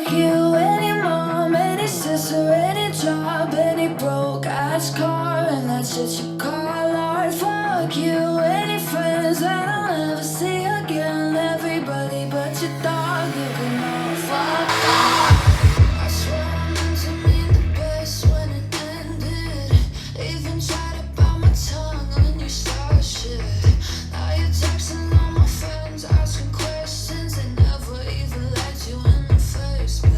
Fuck you, any mom, any sister, any job, any broke ass car, and that shit you call art. Fuck you, any friends that I'll never see again. Everybody but your dog, you can all fuck off. I swear I meant to mean the best when it ended. Even tried to bite my tongue when you started shit. Now you're texting all my friends, asking questions. They never even let you in the first place.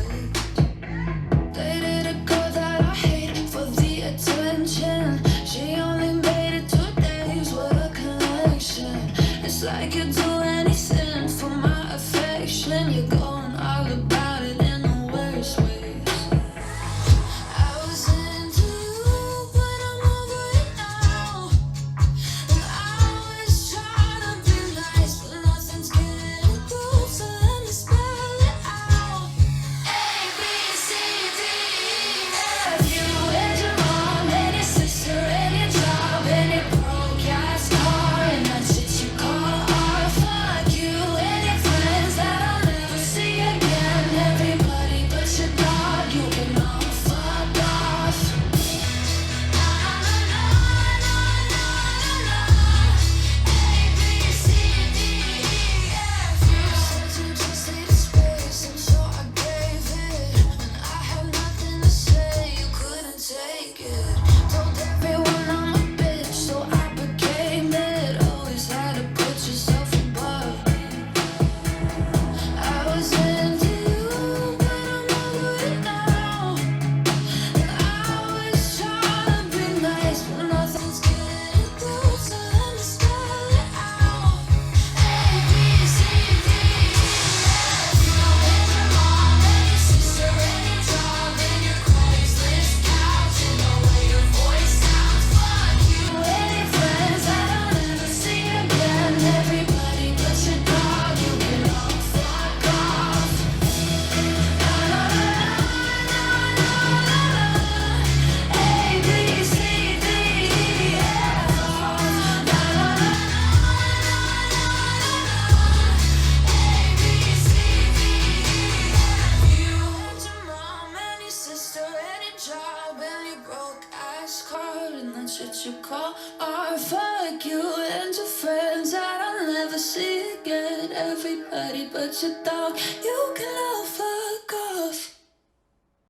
Dated a girl that I hate for the attention. She only made it 2 days, what a connection. It's like you'd do anything for my affection. You're going all about it in the worst ways. I was into you, but I'm over it now. And I was trying to be nice, but nothing's getting through, so let me spell it out. A, B, C, D, E, F. You and your mom, and your sister, and your job, and your broke ass car, and that shit you call art. Fuck you and your friends that I'll never see again. Everybody but your dog, you can all fuck off. Na na na na na na na. A, B, C, D, E, F. You said you just needed space, and so I gave it. When I had nothing to say, you couldn't take it. Told everyone I'm a bitch, so I became it. Always had to put yourself above me. I was into you, but I'm over it now. And I was trying to be nice, but nothing's getting through, so let me spell it out. A, B, C, D, E, F. You and your mom, and your sister, and your job, and your Craigslist couch, and the way your voice sounds. Fuck you and your friends that I'll never see again. Everybody but your dog, you can all fuck off. Na na na na na na na. A, B, C, D, E, F. Na na na na na na na. A, B, C, D, E, F. You and your mom, and your sister, and your job, and your broke ass car, and that shit you call art. Fuck you and your friends that I'll never see again. Everybody but your dog, you can all fuck